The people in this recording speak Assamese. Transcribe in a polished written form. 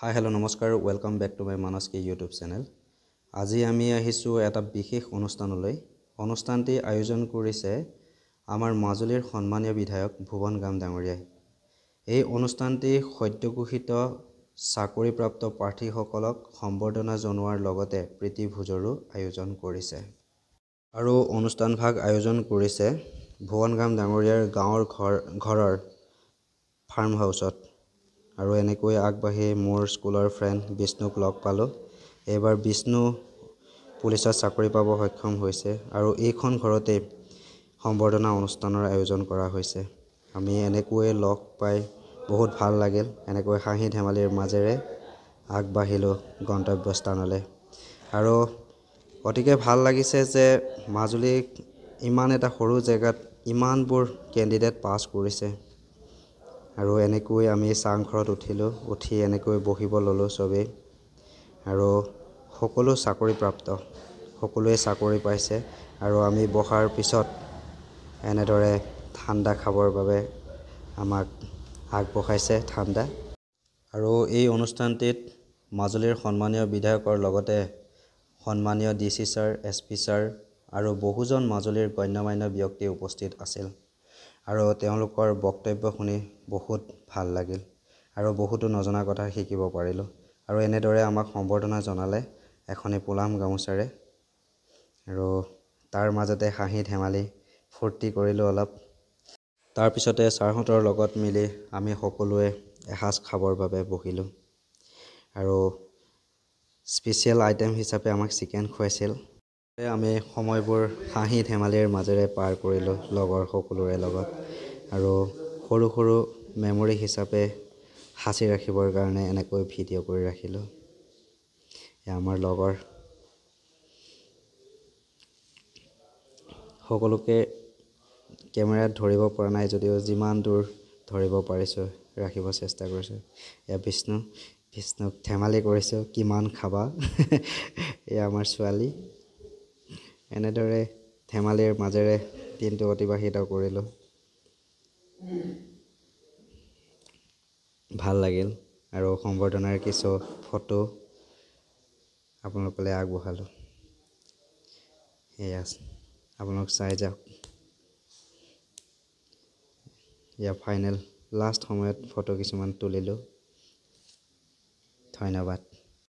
হাই হেল্ল' নমস্কাৰ welcome back to my Manas K YouTube channel. আজি আমি আহিছোঁ এটা বিশেষ অনুষ্ঠানলৈ। অনুষ্ঠানটি আয়োজন কৰিছে আমাৰ মাজুলীৰ সন্মানীয় বিধায়ক ভুৱন গাম ডাঙৰীয়াই। এই অনুষ্ঠানটি সদ্যঘোষিত চাকৰিপ্ৰাপ্ত প্ৰাৰ্থীসকলক সম্বৰ্ধনা জনোৱাৰ লগতে প্ৰীতিভোজৰো আয়োজন কৰিছে। আৰু অনুষ্ঠানভাগ আয়োজন কৰিছে ভুৱন গাম ডাঙৰীয়াৰ গাঁৱৰ ঘৰৰ ফাৰ্ম হাউচত। আৰু এনেকৈ আগবাঢ়ি মোৰ স্কুলৰ ফ্ৰেণ্ড বিষ্ণুক লগ পালোঁ। এইবাৰ বিষ্ণু পুলিচত চাকৰি পাব সক্ষম হৈছে আৰু এইখন ঘৰতেই সম্বৰ্ধনা অনুষ্ঠানৰ আয়োজন কৰা হৈছে। আমি এনেকৈয়ে লগ পাই বহুত ভাল লাগিল। এনেকৈ হাঁহি ধেমালিৰ মাজেৰে আগবাঢ়িলোঁ গন্তব্যস্থানলৈ। আৰু অতিকে ভাল লাগিছে যে মাজুলী ইমান এটা সৰু জেগাত ইমানবোৰ কেণ্ডিডেট পাছ কৰিছে। আৰু এনেকৈ আমি চাংঘৰত উঠিলোঁ, উঠি এনেকৈ বহিব ল'লোঁ চবেই। আৰু সকলো চাকৰিপ্ৰাপ্ত, সকলোৱে চাকৰি পাইছে। আৰু আমি বহাৰ পিছত এনেদৰে ঠাণ্ডা খাবৰ বাবে আমাক আগবঢ়াইছে ঠাণ্ডা। আৰু এই অনুষ্ঠানটিত মাজুলীৰ সন্মানীয় বিধায়কৰ লগতে সন্মানীয় DC ছাৰ, SP ছাৰ আৰু বহুজন মাজুলীৰ গণ্যমান্য ব্যক্তি উপস্থিত আছিল। আৰু তেওঁলোকৰ বক্তব্য শুনি বহুত ভাল লাগিল আৰু বহুতো নজনা কথা শিকিব পাৰিলোঁ। আৰু এনেদৰে আমাক সম্বৰ্ধনা জনালে এখনি পোলাম গামোচাৰে। আৰু তাৰ মাজতে হাঁহি ধেমালি ফূৰ্তি কৰিলোঁ অলপ। তাৰপিছতে ছাৰহঁতৰ লগত মিলি আমি সকলোৱে এসাঁজ খাবৰ বাবে বহিলোঁ। আৰু স্পেচিয়েল আইটেম হিচাপে আমাক চিকেন খুৱাইছিল। আমি সময়বোৰ হাঁহি ধেমালিৰ মাজেৰে পাৰ কৰিলোঁ লগৰ সকলোৰে লগত। আৰু সৰু সৰু মেমৰি হিচাপে সাঁচি ৰাখিবৰ কাৰণে এনেকৈ ভিডিঅ' কৰি ৰাখিলোঁ। এয়া আমাৰ লগৰ সকলোকে কেমেৰাত ধৰিব পৰা নাই যদিও যিমান দূৰ ধৰিব পাৰিছোঁ ৰাখিব চেষ্টা কৰিছোঁ। এয়া বিষ্ণুক ধেমালি কৰিছোঁ, কিমান খাবা। এয়া আমাৰ ছোৱালী। এনেদৰে ধেমালিৰ মাজেৰে দিনটো অতিবাহিত কৰিলোঁ। ভাল লাগিল। আৰু সম্বৰ্ধনাৰ কিছু ফটো আপোনালোকলৈ আগবঢ়ালোঁ। এয়া আপোনালোক চাই যাওক। এয়া ফাইনেল লাষ্ট সময়ত ফটো কিছুমান তুলিলোঁ। ধন্যবাদ।